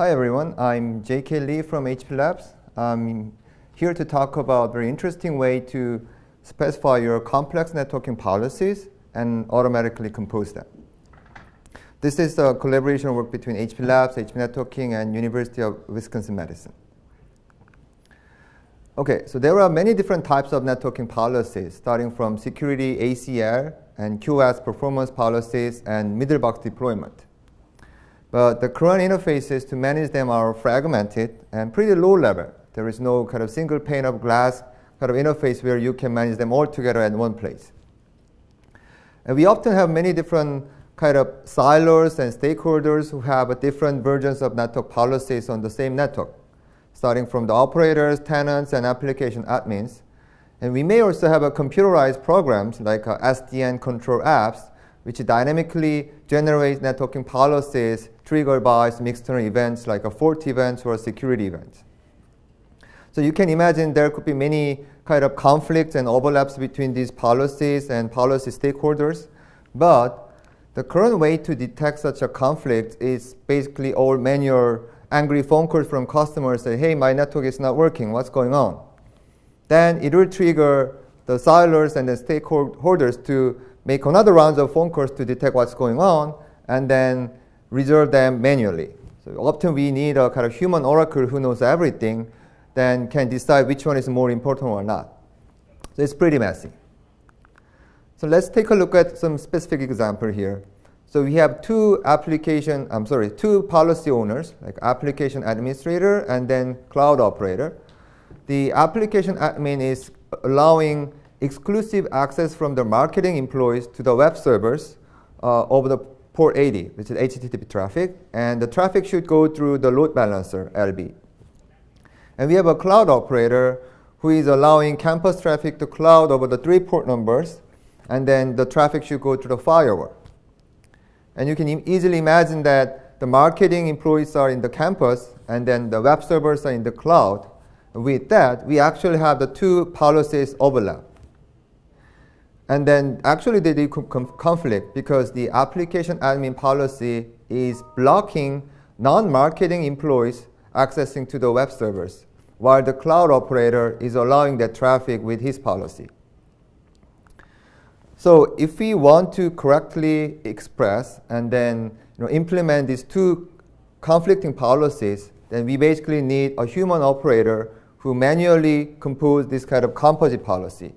Hi everyone, I'm J.K. Lee from HP Labs. I'm here to talk about a very interesting way to specify your complex networking policies and automatically compose them. This is a collaboration work between HP Labs, HP Networking, and University of Wisconsin-Madison. Okay, so there are many different types of networking policies, starting from security ACL and QoS performance policies and middle box deployment. But the current interfaces to manage them are fragmented and pretty low level. There is no kind of single pane of glass kind of interface where you can manage them all together at one place. And we often have many different kind of silos and stakeholders who have different versions of network policies on the same network, starting from the operators, tenants, and application admins. And we may also have computerized programs like SDN control apps, which dynamically generates networking policies triggered by some external events like fault events or security events. So you can imagine there could be many kind of conflicts and overlaps between these policies and policy stakeholders. But the current way to detect such a conflict is basically all manual angry phone calls from customers say, hey, my network is not working, what's going on? Then it will trigger the silos and the stakeholders to make another round of phone calls to detect what's going on, and then resolve them manually. So often we need a kind of human oracle who knows everything, then can decide which one is more important or not. So it's pretty messy. So let's take a look at some specific example here. So we have two policy owners, like application administrator and then cloud operator. The application admin is allowing exclusive access from the marketing employees to the web servers over the port 80, which is HTTP traffic. And the traffic should go through the load balancer, LB. And we have a cloud operator who is allowing campus traffic to cloud over the 3 port numbers. And then the traffic should go through the firewall. And you can easily imagine that the marketing employees are in the campus, and then the web servers are in the cloud. With that, we actually have the two policies overlap. And then actually they conflict because the application admin policy is blocking non-marketing employees accessing to the web servers, while the cloud operator is allowing that traffic with his policy. So if we want to correctly express and then implement these two conflicting policies, then we basically need a human operator who manually compose this kind of composite policy.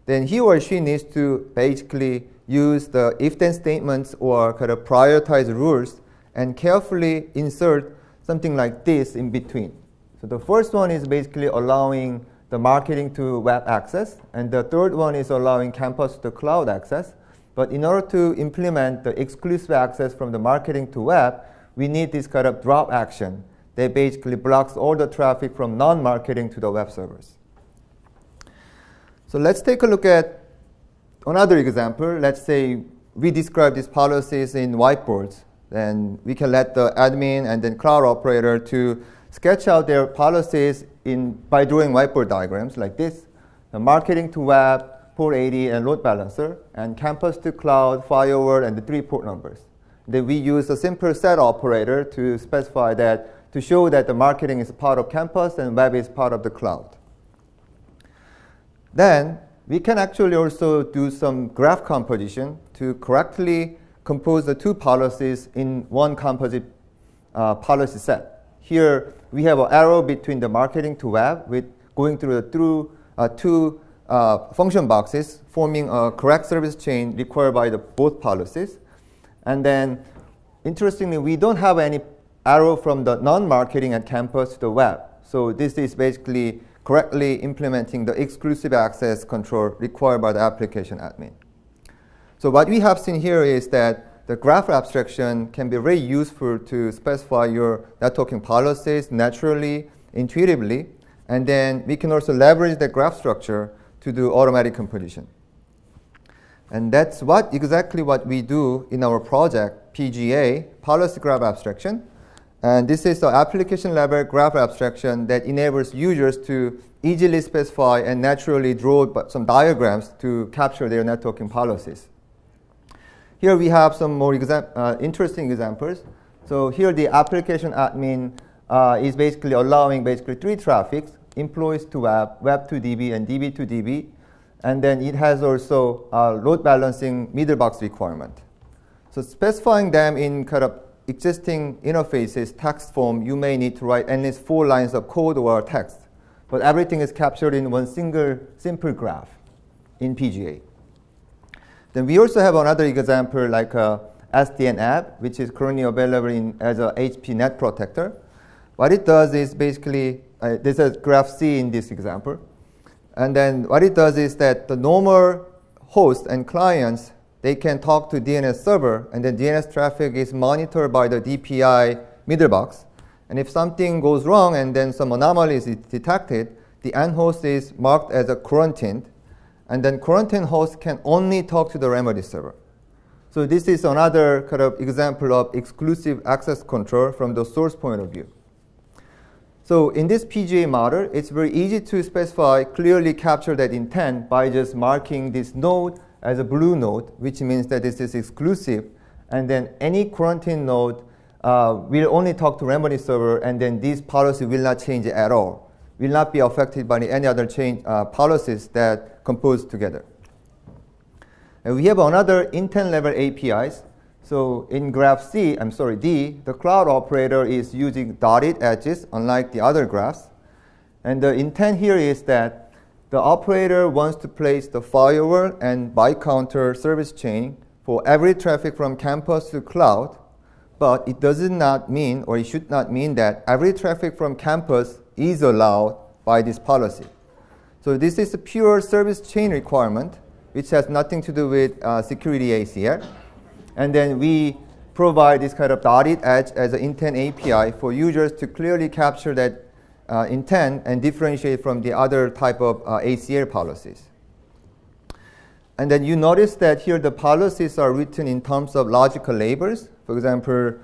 Then he or she needs to basically use the if-then statements or kind of prioritize rules and carefully insert something like this in between. So the first one is basically allowing the marketing to web access, and the third one is allowing campus to cloud access. But in order to implement the exclusive access from the marketing to web, we need this kind of drop action that basically blocks all the traffic from non-marketing to the web servers. So let's take a look at another example. Let's say we describe these policies in whiteboards. Then we can let the admin and then cloud operator to sketch out their policies by drawing whiteboard diagrams like this. The marketing to web, port 80, and load balancer, and campus to cloud, firewall, and the 3 port numbers. Then we use a simple set operator to specify that, to show that the marketing is part of campus and web is part of the cloud. Then we can actually also do some graph composition to correctly compose the two policies in one composite policy set. Here we have an arrow between the marketing to web with going through two function boxes forming a correct service chain required by both policies. And then interestingly, we don't have any arrow from the non-marketing at campus to the web. So this is basically correctly implementing the exclusive access control required by the application admin. So what we have seen here is that the graph abstraction can be very useful to specify your networking policies naturally, intuitively, and then we can also leverage the graph structure to do automatic composition. And that's exactly what we do in our project, PGA, Policy Graph Abstraction. And this is the application level graph abstraction that enables users to easily specify and naturally draw some diagrams to capture their networking policies. Here we have some more interesting examples. So here the application admin is basically allowing three traffics: employees to web, web to DB, and DB to DB. And then it has also load balancing middle box requirement. So specifying them in kind of existing interfaces, text form, you may need to write at least 4 lines of code or text. But everything is captured in one single simple graph in PGA. Then we also have another example like a SDN app, which is currently available as a HP Net Protector. What it does is basically, this is graph C in this example. And then what it does is that the normal host and clients, they can talk to DNS server, and then DNS traffic is monitored by the DPI middle box. And if something goes wrong and then some anomaly is detected, the end host is marked as a quarantined, and then quarantined host can only talk to the remedy server. So this is another kind of example of exclusive access control from the source point of view. So in this PGA model, it's very easy to specify, clearly capture that intent by just marking this node as a blue node, which means that this is exclusive. And then any quarantine node will only talk to remedy server, and then this policy will not change at all, will not be affected by any other policies that compose together. And we have another intent level APIs. So in graph D, the cloud operator is using dotted edges, unlike the other graphs. And the intent here is that the operator wants to place the firewall and byte counter service chain for every traffic from campus to cloud, but it does not mean, or it should not mean, that every traffic from campus is allowed by this policy. So this is a pure service chain requirement, which has nothing to do with security ACL. And then we provide this kind of dotted edge as an intent API for users to clearly capture that intent and differentiate from the other type of ACL policies. And then you notice that here the policies are written in terms of logical labels. For example,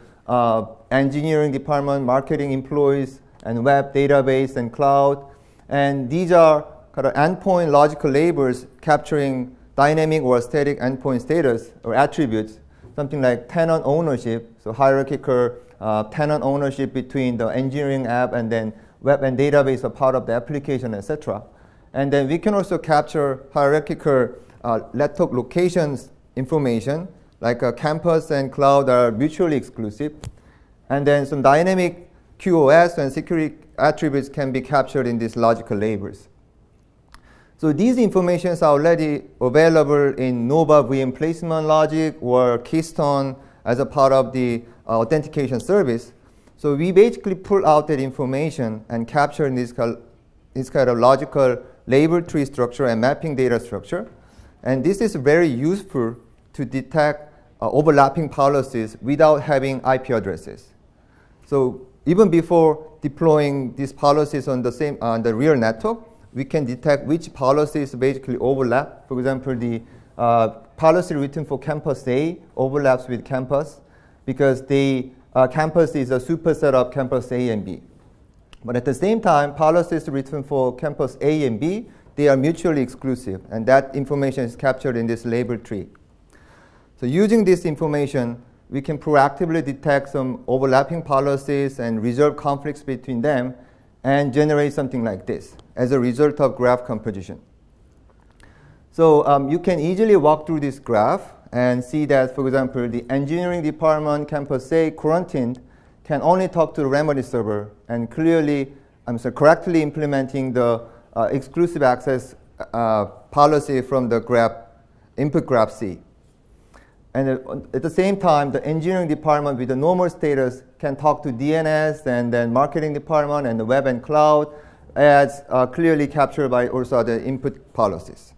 engineering department, marketing employees, and web, database, and cloud. And these are kind of endpoint logical labels capturing dynamic or static endpoint status or attributes. Something like tenant ownership, so hierarchical tenant ownership between the engineering app and then web and database are part of the application, etc. And then we can also capture hierarchical network locations information, like campus and cloud are mutually exclusive. And then some dynamic QoS and security attributes can be captured in these logical labels. So these informations are already available in Nova VM placement logic or Keystone as a part of the authentication service. So we basically pull out that information and capture in this kind of logical label tree structure and mapping data structure. And this is very useful to detect overlapping policies without having IP addresses. So even before deploying these policies on the real network, we can detect which policies basically overlap. For example, the policy written for campus A overlaps with campus because campus is a superset of campus A and B. But at the same time, policies written for campus A and B, they are mutually exclusive, and that information is captured in this label tree. So using this information, we can proactively detect some overlapping policies and resolve conflicts between them and generate something like this as a result of graph composition. So you can easily walk through this graph and see that, for example, the engineering department, campus A, quarantined, can only talk to the remedy server and correctly implementing the exclusive access policy from the graph, input graph C. And at the same time, the engineering department with the normal status can talk to DNS and then marketing department and the web and cloud as clearly captured by also the input policies.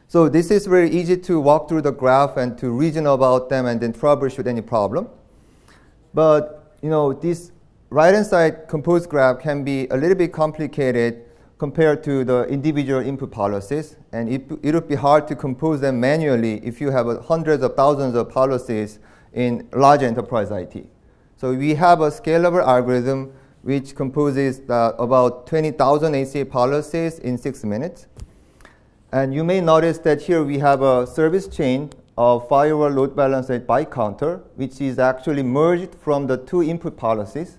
So this is very easy to walk through the graph and to reason about them and then troubleshoot any problem. But this right-hand side composed graph can be a little bit complicated compared to the individual input policies. And it would be hard to compose them manually if you have hundreds of thousands of policies in large enterprise IT. So we have a scalable algorithm which composes about 20,000 ACA policies in 6 minutes. And you may notice that here we have a service chain of firewall load balancer and byte counter, which is actually merged from the two input policies.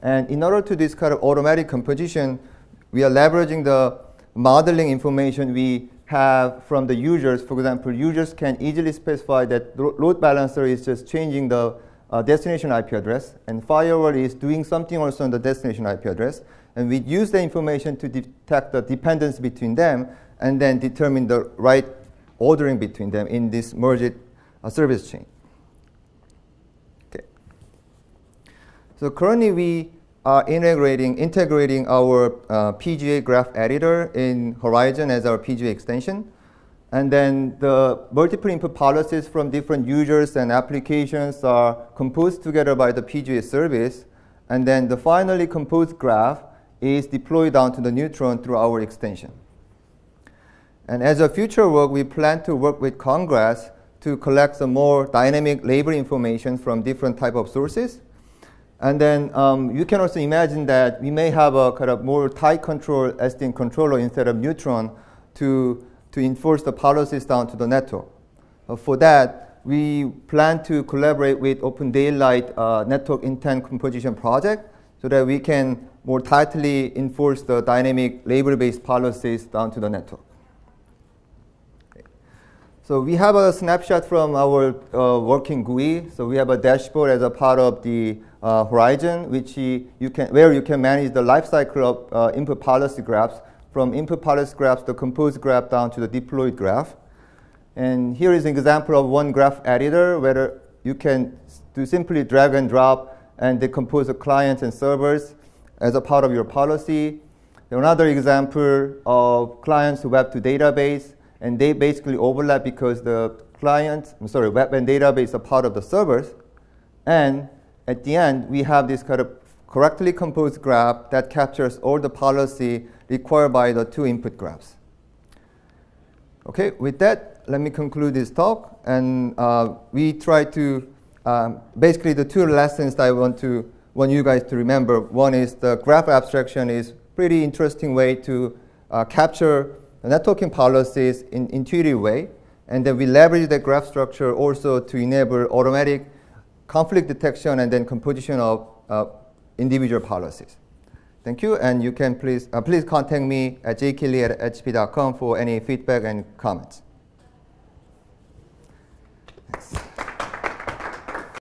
And in order to this kind of automatic composition, we are leveraging the modeling information we have from the users. For example, users can easily specify that load balancer is just changing the destination IP address, and firewall is doing something also on the destination IP address. And we use the information to detect the dependence between them and then determine the right ordering between them in this merged service chain. Okay. So currently we are integrating our PGA graph editor in Horizon as our PGA extension. And then the multiple input policies from different users and applications are composed together by the PGA service. And then the finally composed graph is deployed down to the Neutron through our extension. And as a future work, we plan to work with Congress to collect some more dynamic label information from different type of sources. And then you can also imagine that we may have a kind of more tight control SDN controller instead of Neutron to enforce the policies down to the network. For that, we plan to collaborate with Open Daylight Network Intent Composition project so that we can more tightly enforce the dynamic label-based policies down to the network. Okay. So we have a snapshot from our working GUI. So we have a dashboard as a part of the Horizon, where you can manage the lifecycle of input policy graphs, from input policy graphs, the composed graph, down to the deployed graph. And here is an example of one graph editor where you can do simply drag and drop and decompose the clients and servers as a part of your policy. Another example of clients who web to database, and they basically overlap because the web and database are part of the servers. And at the end, we have this kind of correctly composed graph that captures all the policy required by the two input graphs. Okay, with that, let me conclude this talk. And we try to, basically the two lessons that I want you guys to remember. One is the graph abstraction is pretty interesting way to capture the networking policies in intuitive way. And then we leverage the graph structure also to enable automatic conflict detection and then composition of individual policies. Thank you, and you can please contact me at jklee@hp.com for any feedback and comments.